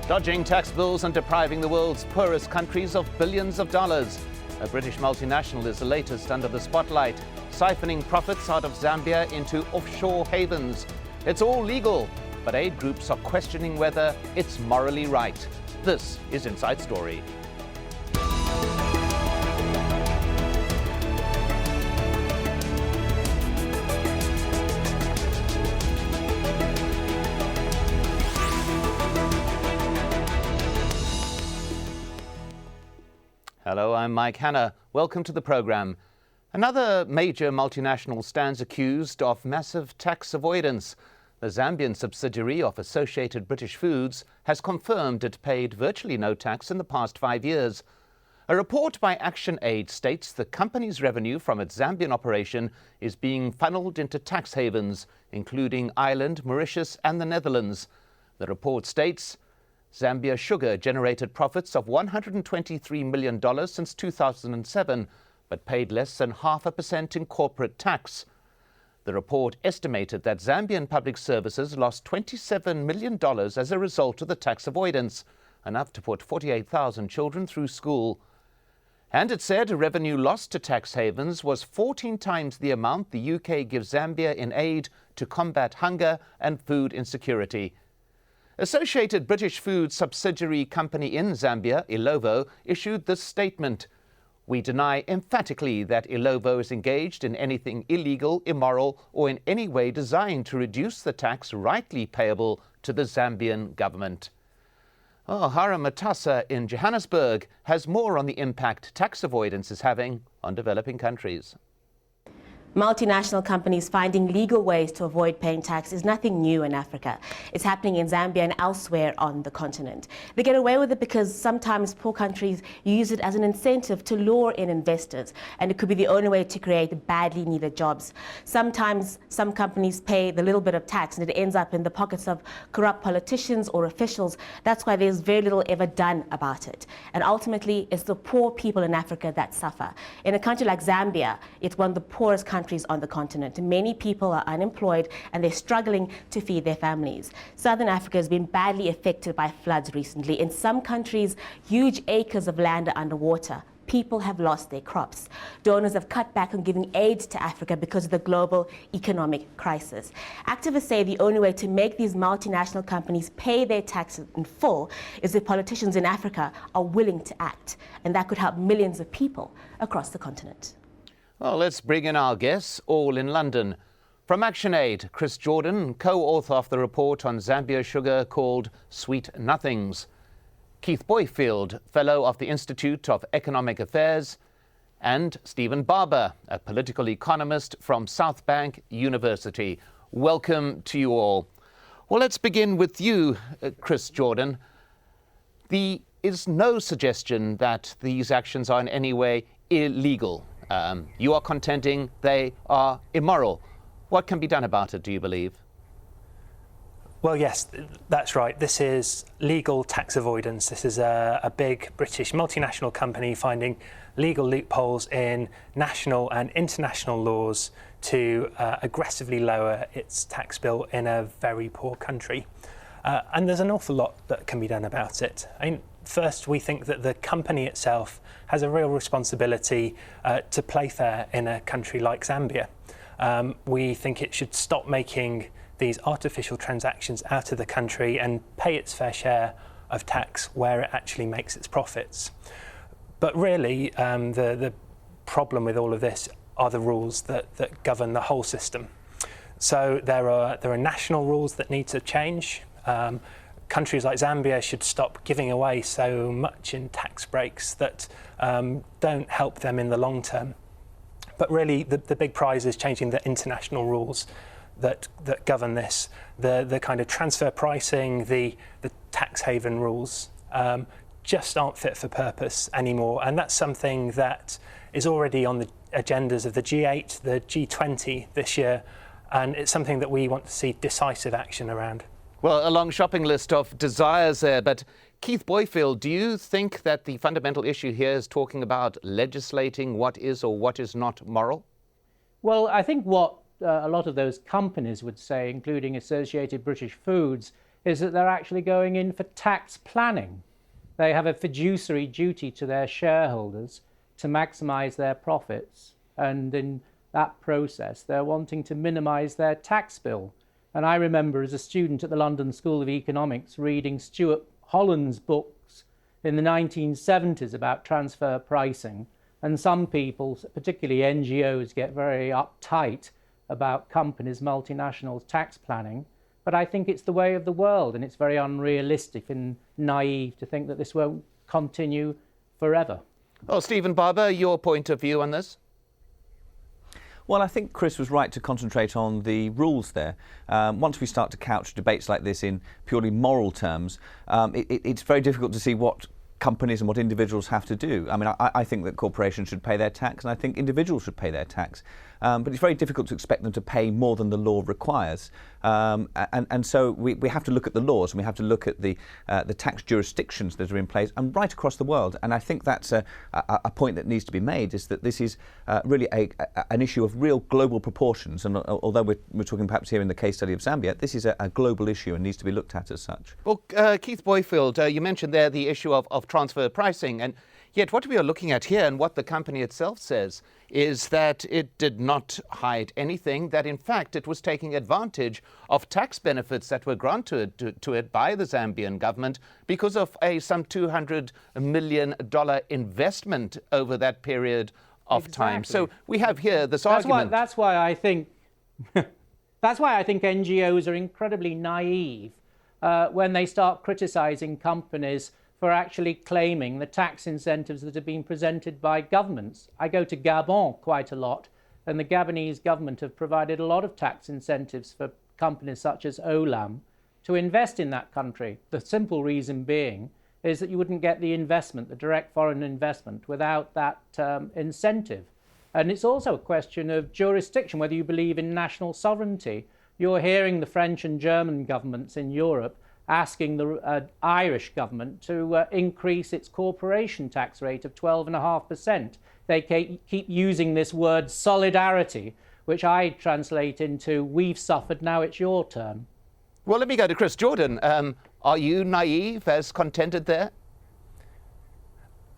Dodging tax bills and depriving the world's poorest countries of billions of dollars. A British multinational is the latest under the spotlight, siphoning profits out of Zambia into offshore havens. It's all legal, but aid groups are questioning whether it's morally right. This is Inside Story. Hello, I'm Mike Hanna. Welcome to the program. Another major multinational stands accused of massive tax avoidance. The Zambian subsidiary of Associated British Foods has confirmed it paid virtually no tax in the past 5 years. A report by ActionAid states the company's revenue from its Zambian operation is being funneled into tax havens, including Ireland, Mauritius and the Netherlands. The report states Zambia Sugar generated profits of $123 million since 2007, but paid less than 0.5% in corporate tax. The report estimated that Zambian public services lost $27 million as a result of the tax avoidance, enough to put 48,000 children through school. And it said revenue lost to tax havens was 14 times the amount the UK gives Zambia in aid to combat hunger and food insecurity. Associated British Foods subsidiary company in Zambia, Ilovo, issued this statement. We deny emphatically that Ilovo is engaged in anything illegal, immoral, or in any way designed to reduce the tax rightly payable to the Zambian government. Hara Matassa in Johannesburg has more on the impact tax avoidance is having on developing countries. Multinational companies finding legal ways to avoid paying tax is nothing new in Africa. It's happening in Zambia and elsewhere on the continent. They get away with it because sometimes poor countries use it as an incentive to lure in investors, and it could be the only way to create badly needed jobs. Sometimes some companies pay the little bit of tax and it ends up in the pockets of corrupt politicians or officials. That's why there's very little ever done about it. And ultimately, it's the poor people in Africa that suffer. In a country like Zambia, it's one of the poorest countries on the continent. Many people are unemployed and they're struggling to feed their families. Southern Africa has been badly affected by floods recently. In some countries, huge acres of land are underwater. People have lost their crops. Donors have cut back on giving aid to Africa because of the global economic crisis. Activists say the only way to make these multinational companies pay their taxes in full is if politicians in Africa are willing to act, and that could help millions of people across the continent. Well, let's bring in our guests, all in London. From ActionAid, Chris Jordan, co-author of the report on Zambia Sugar called Sweet Nothings. Keith Boyfield, Fellow of the Institute of Economic Affairs. And Stephen Barber, a political economist from South Bank University. Welcome to you all. Well, let's begin with you, Chris Jordan. There is no suggestion that these actions are in any way illegal. You are contending they are immoral. What can be done about it, do you believe? Well, yes, that's right. This is legal tax avoidance. This is a big British multinational company finding legal loopholes in national and international laws to aggressively lower its tax bill in a very poor country. And there's an awful lot that can be done about it. First, we think that the company itself has a real responsibility to play fair in a country like Zambia. We think it should stop making these artificial transactions out of the country and pay its fair share of tax where it actually makes its profits. But really, the problem with all of this are the rules that govern the whole system. So there are national rules that need to change. Countries like Zambia should stop giving away so much in tax breaks that don't help them in the long term. But really, the big prize is changing the international rules that govern this. The kind of transfer pricing, the tax haven rules just aren't fit for purpose anymore. And that's something that is already on the agendas of the G8, the G20 this year. And it's something that we want to see decisive action around. Well, a long shopping list of desires there, but Keith Boyfield, do you think that the fundamental issue here is talking about legislating what is or what is not moral? Well, I think what a lot of those companies would say, including Associated British Foods, is that they're actually going in for tax planning. They have a fiduciary duty to their shareholders to maximise their profits, and in that process they're wanting to minimise their tax bill. And I remember as a student at the London School of Economics reading Stuart Holland's books in the 1970s about transfer pricing, and some people, particularly NGOs, get very uptight about companies, multinationals, tax planning. But I think it's the way of the world, and it's very unrealistic and naive to think that this won't continue forever. Well, Stephen Barber, your point of view on this? Well, I think Chris was right to concentrate on the rules there. Once we start to couch debates like this in purely moral terms, it's very difficult to see what companies and what individuals have to do. I mean, I think that corporations should pay their tax, and I think individuals should pay their tax. But it's very difficult to expect them to pay more than the law requires. And so we have to look at the laws, and we have to look at the tax jurisdictions that are in place and right across the world. And I think that's a point that needs to be made, is that this is really an issue of real global proportions. And although we're talking perhaps here in the case study of Zambia, this is a global issue and needs to be looked at as such. Well, Keith Boyfield, you mentioned there the issue of transfer pricing, and yet what we are looking at here and what the company itself says is that it did not hide anything, that in fact it was taking advantage of tax benefits that were granted to it by the Zambian government because of some $200 million investment over that period of time. So we have here this argument. That's why I think NGOs are incredibly naive when they start criticising companies for actually claiming the tax incentives that have been presented by governments. I go to Gabon quite a lot, and the Gabonese government have provided a lot of tax incentives for companies such as Olam to invest in that country. The simple reason being is that you wouldn't get the investment, the direct foreign investment, without that incentive. And it's also a question of jurisdiction, whether you believe in national sovereignty. You're hearing the French and German governments in Europe asking the Irish government to increase its corporation tax rate of 12.5%. They keep using this word solidarity, which I translate into "we've suffered, now it's your turn." Well, let me go to Chris. Jordan, are you naive as contended there?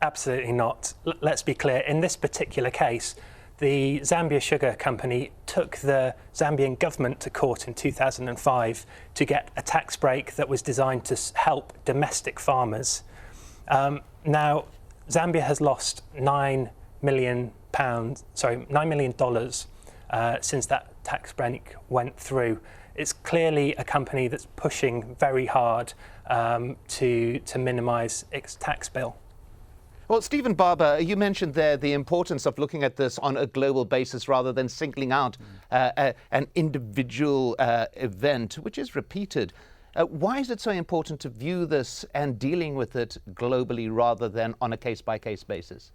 Absolutely not. Let's be clear. In this particular case, the Zambia Sugar company took the Zambian government to court in 2005 to get a tax break that was designed to help domestic farmers. Now, Zambia has lost $9 million since that tax break went through. It's clearly a company that's pushing very hard to minimise its tax bill. Well, Stephen Barber, you mentioned there the importance of looking at this on a global basis rather than singling out an individual event, which is repeated. Why is it so important to view this and dealing with it globally rather than on a case-by-case basis?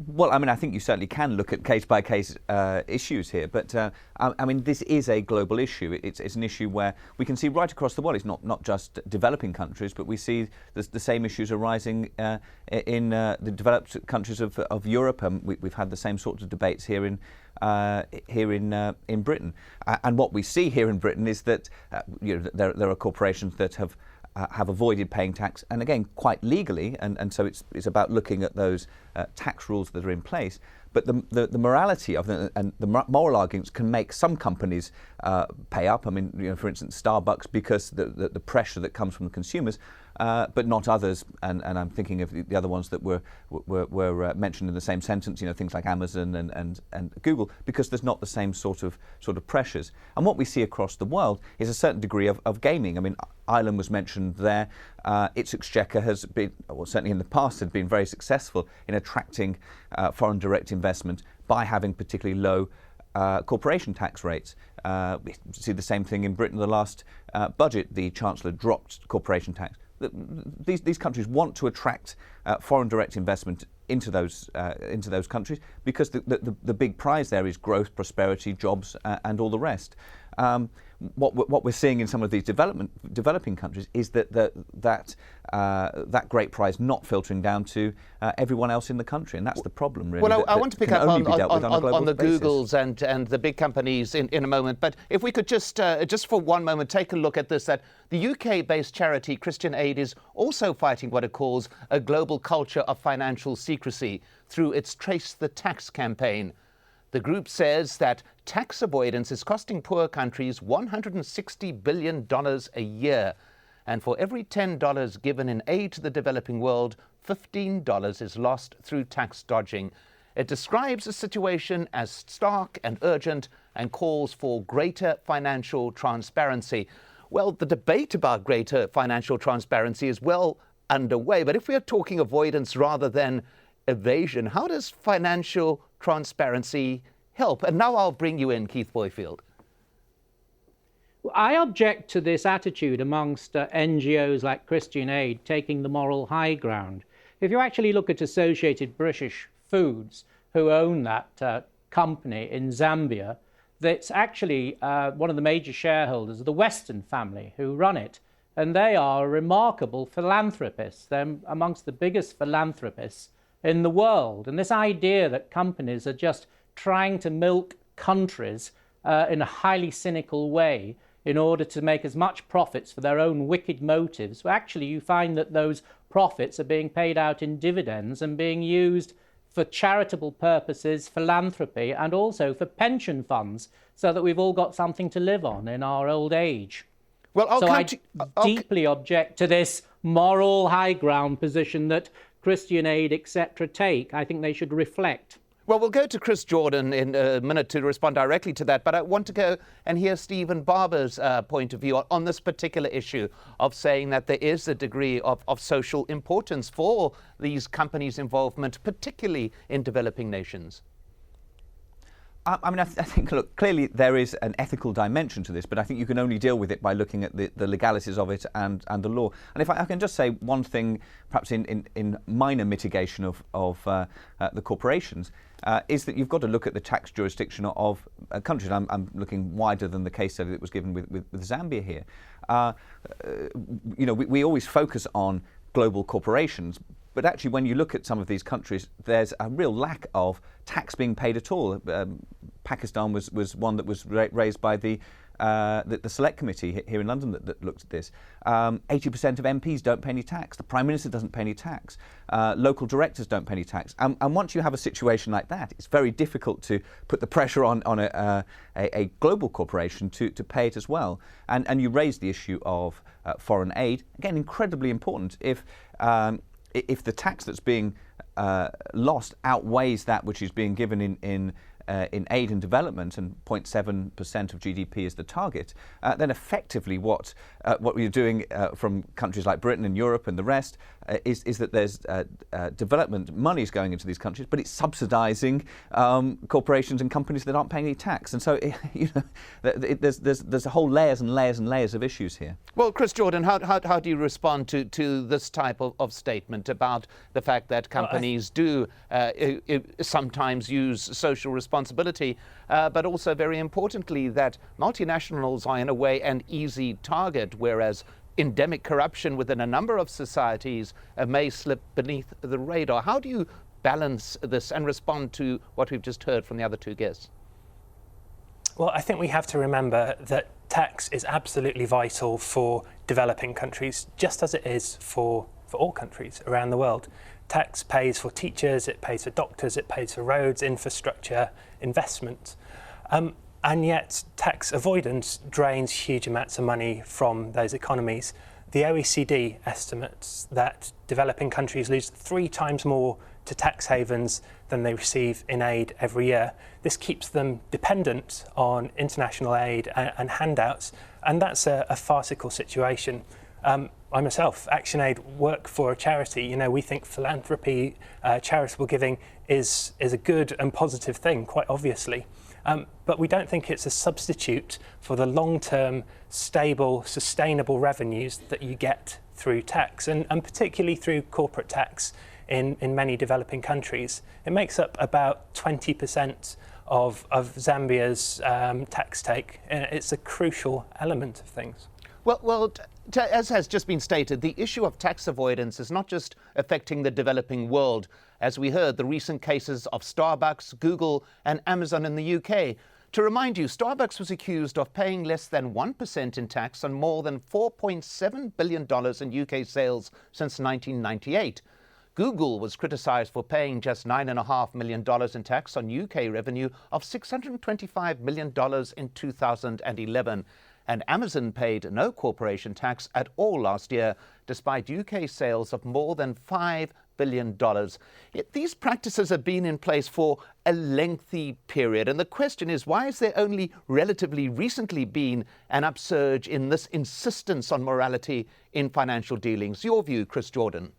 Well, I mean, I think you certainly can look at case-by-case issues here, but I mean, this is a global issue. It's an issue where we can see right across the world. It's not just developing countries, but we see the same issues arising in the developed countries of Europe. We've had the same sorts of debates here in Britain. And what we see here in Britain is that there are corporations that have avoided paying tax, and again, quite legally, and so it's about looking at those tax rules that are in place. But the morality of them and the moral arguments can make some companies pay up. I mean, for instance, Starbucks, because the pressure that comes from the consumers, but not others. And I'm thinking of the other ones that were mentioned in the same sentence. Things like Amazon and Google, because there's not the same sort of pressures. And what we see across the world is a certain degree of gaming. I mean, Ireland was mentioned there. Its exchequer has been, well, certainly in the past, had been very successful in attracting foreign direct investment by having particularly low corporation tax rates. We see the same thing in Britain. The last budget, the Chancellor dropped corporation tax. These countries want to attract foreign direct investment into those countries because the big prize there is growth, prosperity, jobs, and all the rest. what we're seeing in some of these developing countries is that great prize not filtering down to everyone else in the country, and that's the problem, really. Well, I want to pick up on the basis. Googles and the big companies in a moment, but if we could just for one moment take a look at this, that the UK-based charity ActionAid is also fighting what it calls a global culture of financial secrecy through its Trace the Tax campaign. The group says that tax avoidance is costing poor countries $160 billion a year. And for every $10 given in aid to the developing world, $15 is lost through tax dodging. It describes the situation as stark and urgent and calls for greater financial transparency. Well, the debate about greater financial transparency is well underway. But if we are talking avoidance rather than evasion, how does financial transparency help? And now I'll bring you in, Keith Boyfield. I object to this attitude amongst NGOs like ActionAid taking the moral high ground. If you actually look at Associated British Foods, who own that company in Zambia, that's actually one of the major shareholders of the Western family who run it. And they are remarkable philanthropists. They're amongst the biggest philanthropists in the world. And this idea that companies are just trying to milk countries in a highly cynical way in order to make as much profits for their own wicked motives, well, actually you find that those profits are being paid out in dividends and being used for charitable purposes, philanthropy, and also for pension funds, so that we've all got something to live on in our old age. Well, I deeply object to this moral high ground position that ActionAid, etc. take. I think they should reflect. Well, we'll go to Chris Jordan in a minute to respond directly to that, but I want to go and hear Stephen Barber's point of view on this particular issue of saying that there is a degree of social importance for these companies' involvement, particularly in developing nations. I mean, I think, look, clearly there is an ethical dimension to this, but I think you can only deal with it by looking at the legalities of it and the law. And if I can just say one thing, perhaps in minor mitigation of the corporations, is that you've got to look at the tax jurisdiction of countries. I'm looking wider than the case study that was given with Zambia here. We always focus on global corporations, but actually when you look at some of these countries, there's a real lack of tax being paid at all. Pakistan was one that was raised by the Select Committee here in London that looked at this. 80% of MPs don't pay any tax. The Prime Minister doesn't pay any tax. Local directors don't pay any tax. And once you have a situation like that, it's very difficult to put the pressure on a global corporation to pay it as well. And you raised the issue of foreign aid. Again, incredibly important. If the tax that's being lost outweighs that which is being given in aid and development, and 0.7% of GDP is the target, then effectively what we're doing from countries like Britain and Europe and the rest is that there's development monies going into these countries, but it's subsidising corporations and companies that aren't paying any tax. And so, there's a whole layers and layers and layers of issues here. Well, Chris Jordan, how do you respond to this type of statement about the fact that companies do sometimes use social responsibility, but also very importantly that multinationals are in a way an easy target, whereas endemic corruption within a number of societies may slip beneath the radar? How do you balance this and respond to what we've just heard from the other two guests? Well, I think we have to remember that tax is absolutely vital for developing countries, just as it is for all countries around the world. Tax pays for teachers, it pays for doctors, it pays for roads, infrastructure, investment. And yet tax avoidance drains huge amounts of money from those economies. The OECD estimates that developing countries lose 3 times more to tax havens than they receive in aid every year. This keeps them dependent on international aid and handouts, and that's a farcical situation. I myself, ActionAid, work for a charity. We think philanthropy, charitable giving is a good and positive thing, quite obviously. But we don't think it's a substitute for the long-term, stable, sustainable revenues that you get through tax, and particularly through corporate tax in many developing countries. It makes up about 20% of Zambia's tax take. It's a crucial element of things. Well, as has just been stated, the issue of tax avoidance is not just affecting the developing world. As we heard, the recent cases of Starbucks, Google and Amazon in the UK. To remind you, Starbucks was accused of paying less than 1% in tax on more than $4.7 billion in UK sales since 1998. Google was criticised for paying just $9.5 million in tax on UK revenue of $625 million in 2011. And Amazon paid no corporation tax at all last year, despite UK sales of more than $5 billion. Yet these practices have been in place for a lengthy period. And the question is, why has there only relatively recently been an upsurge in this insistence on morality in financial dealings? Your view, Chris Jordan.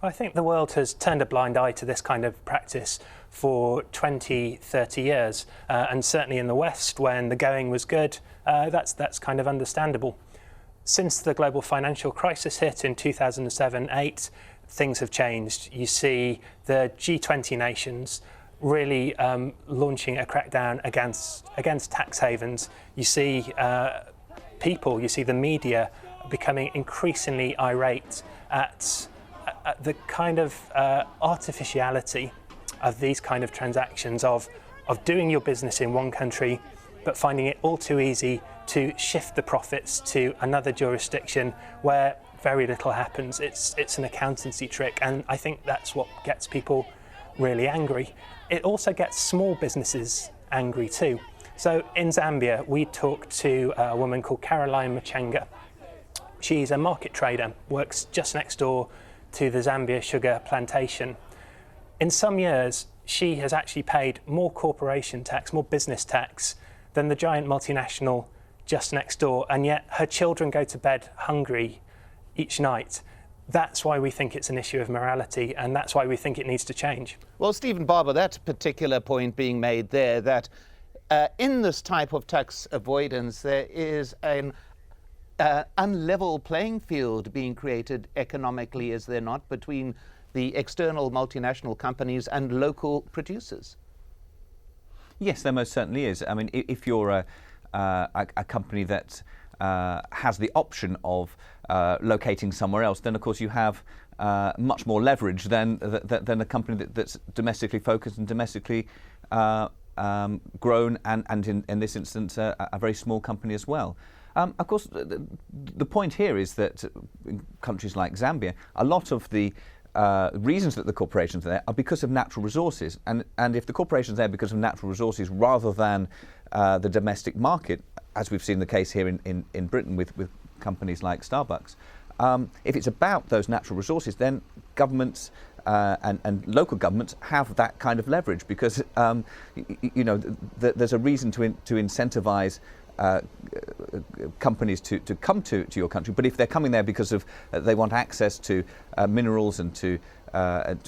I think the world has turned a blind eye to this kind of practice for 20, 30 years. And certainly in the West, when the going was good, that's kind of understandable. Since the global financial crisis hit in 2007-8, things have changed. You see the G20 nations really launching a crackdown against tax havens. You see people, you see the media becoming increasingly irate at the kind of artificiality of these kind of transactions, of doing your business in one country but finding it all too easy to shift the profits to another jurisdiction where very little happens. It's an accountancy trick, and I think that's what gets people really angry. It also gets small businesses angry too. So in Zambia, we talked to a woman called Caroline Machanga. She's a market trader, works just next door to the Zambia Sugar plantation. In some years, she has actually paid more corporation tax, more business tax, than the giant multinational just next door, and yet her children go to bed hungry each night. That's why we think it's an issue of morality, and that's why we think it needs to change. Well, Stephen Barber, that particular point being made there, that in this type of tax avoidance, there is an unlevel playing field being created economically, is there not, between the external multinational companies and local producers? Yes, there most certainly is. I mean, if you're a company that has the option of locating somewhere else, then of course you have much more leverage than a company that's domestically focused and domestically grown, and in this instance a very small company as well. Of course, the point here is that in countries like Zambia, a lot of the reasons that the corporations are there are because of natural resources, and if the corporations are there because of natural resources rather than the domestic market, as we've seen the case here in Britain with companies like Starbucks, if it's about those natural resources, then governments and local governments have that kind of leverage, because there's a reason to incentivize companies to come to your country. But if they're coming there because of they want access to minerals and to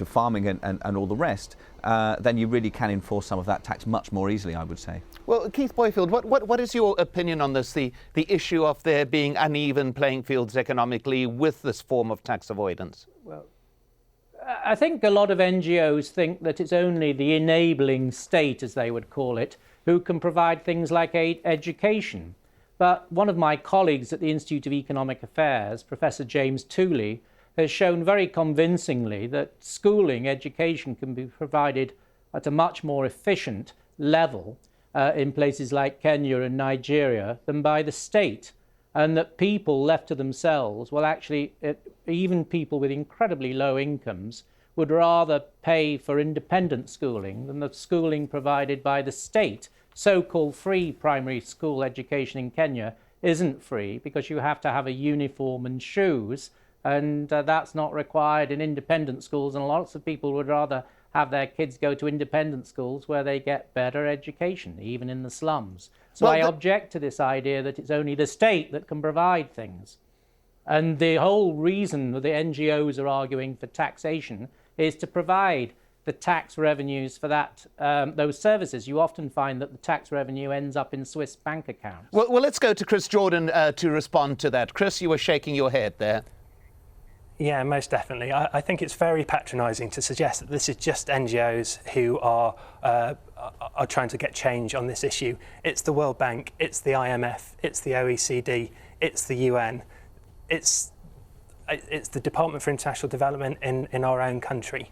farming and all the rest, then you really can enforce some of that tax much more easily, I would say. Well, Keith Boyfield, what is your opinion on this, the issue of there being uneven playing fields economically with this form of tax avoidance? Well, I think a lot of NGOs think that it's only the enabling state, as they would call it, who can provide things like education. But one of my colleagues at the Institute of Economic Affairs, Professor James Tooley, has shown very convincingly that schooling, education can be provided at a much more efficient level in places like Kenya and Nigeria than by the state, and that people left to themselves, well, actually, even people with incredibly low incomes would rather pay for independent schooling than the schooling provided by the state. So-called free primary school education in Kenya isn't free because you have to have a uniform and shoes, and that's not required in independent schools, and lots of people would rather have their kids go to independent schools where they get better education, even in the slums. So I object to this idea that it's only the state that can provide things. And the whole reason that the NGOs are arguing for taxation is to provide the tax revenues for that those services. You often find that the tax revenue ends up in Swiss bank accounts. Well, let's go to Chris Jordan to respond to that. Chris, you were shaking your head there. Yeah, most definitely. I think it's very patronising to suggest that this is just NGOs who are trying to get change on this issue. It's the World Bank, it's the IMF, it's the OECD, it's the UN, it's the Department for International Development in our own country.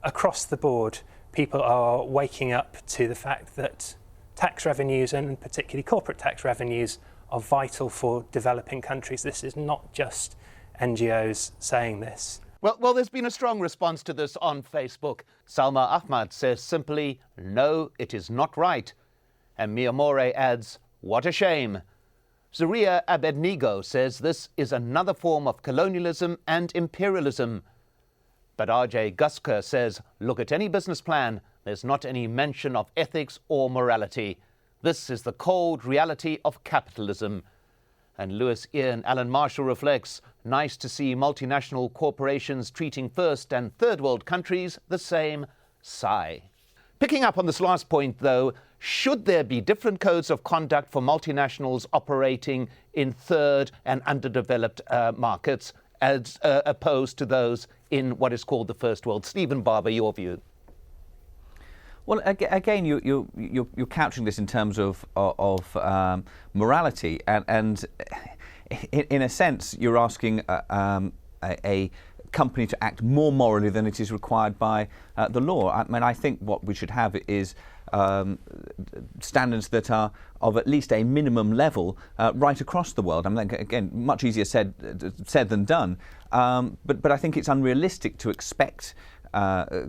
Across the board, people are waking up to the fact that tax revenues, and particularly corporate tax revenues, are vital for developing countries. This is not just NGOs saying this. Well, there's been a strong response to this on Facebook. Salma Ahmad says simply, no, it is not right. And Mia More adds, what a shame. Zaria Abednego says this is another form of colonialism and imperialism. But RJ Gusker says, look at any business plan, there's not any mention of ethics or morality. This is the cold reality of capitalism. And Lewis Ian Alan Marshall reflects, nice to see multinational corporations treating first and third world countries the same. Sigh. Picking up on this last point, though, should there be different codes of conduct for multinationals operating in third and underdeveloped markets as opposed to those in what is called the first world? Stephen Barber, your view. Well, again, you're couching this in terms of morality, and in a sense, you're asking a company to act more morally than it is required by the law. I mean, I think what we should have is standards that are of at least a minimum level right across the world. I mean, again, much easier said than done. But I think it's unrealistic to expect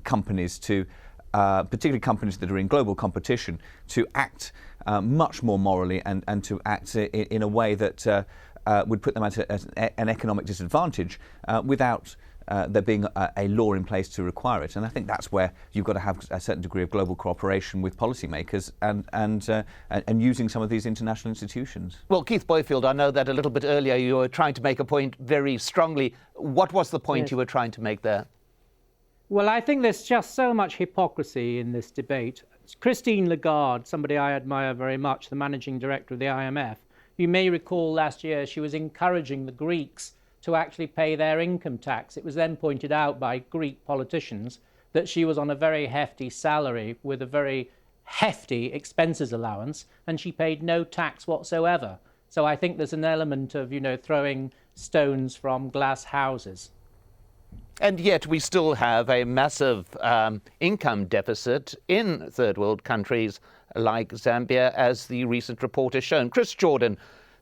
companies to, particularly companies that are in global competition, to act much more morally and to act in a way that would put them at an economic disadvantage without there being a law in place to require it. And I think that's where you've got to have a certain degree of global cooperation with policymakers and using some of these international institutions. Well, Keith Boyfield, I know that a little bit earlier you were trying to make a point very strongly. What was the point you were trying to make there? Well, I think there's just so much hypocrisy in this debate. Christine Lagarde, somebody I admire very much, the managing director of the IMF, you may recall last year she was encouraging the Greeks to actually pay their income tax. It was then pointed out by Greek politicians that she was on a very hefty salary with a very hefty expenses allowance, and she paid no tax whatsoever. So I think there's an element of, throwing stones from glass houses. And yet we still have a massive income deficit in third world countries like Zambia, as the recent report has shown. Chris Jordan,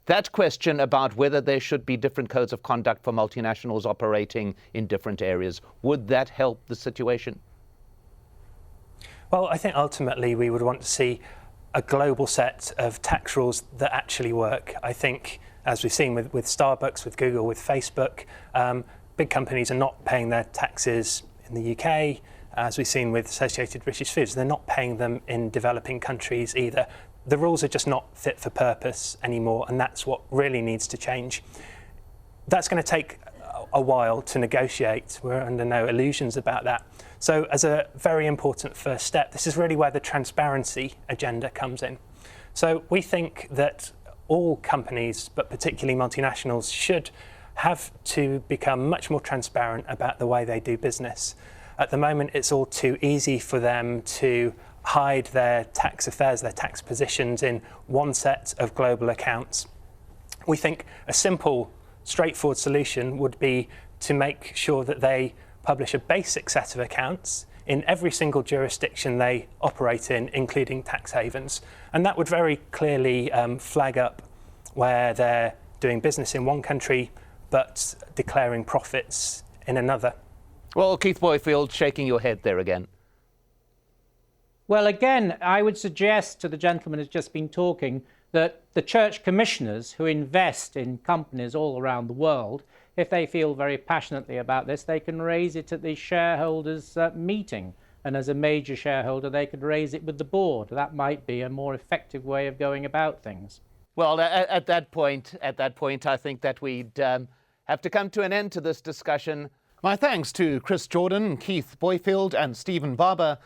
that question about whether there should be different codes of conduct for multinationals operating in different areas, would that help the situation? Well, I think ultimately we would want to see a global set of tax rules that actually work. I think, as we've seen with Starbucks, with Google, with Facebook, big companies are not paying their taxes in the UK. As we've seen with Associated British Foods, they're not paying them in developing countries either. The rules are just not fit for purpose anymore, and that's what really needs to change. That's going to take a while to negotiate. We're under no illusions about that. So as a very important first step, this is really where the transparency agenda comes in. So we think that all companies, but particularly multinationals, should have to become much more transparent about the way they do business. At the moment, it's all too easy for them to hide their tax affairs, their tax positions in one set of global accounts. We think a simple, straightforward solution would be to make sure that they publish a basic set of accounts in every single jurisdiction they operate in, including tax havens. And that would very clearly flag up where they're doing business in one country but declaring profits in another. Well, Keith Boyfield, shaking your head there again. Well, again, I would suggest to the gentleman who's just been talking that the church commissioners who invest in companies all around the world, if they feel very passionately about this, they can raise it at the shareholders' meeting. And as a major shareholder, they could raise it with the board. That might be a more effective way of going about things. Well, at that point, I think that we'd have to come to an end to this discussion. My thanks to Chris Jordan, Keith Boyfield and Stephen Barber.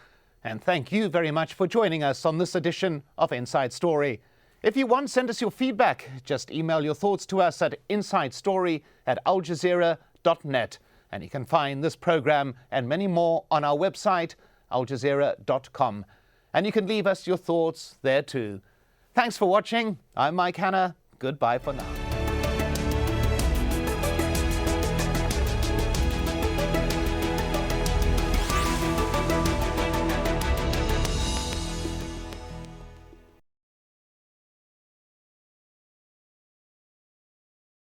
And thank you very much for joining us on this edition of Inside Story. If you want, send us your feedback. Just email your thoughts to us at insidestory@aljazeera.com. aljazeera.net. And you can find this program and many more on our website, aljazeera.com. And you can leave us your thoughts there too. Thanks for watching. I'm Mike Hanna. Goodbye for now.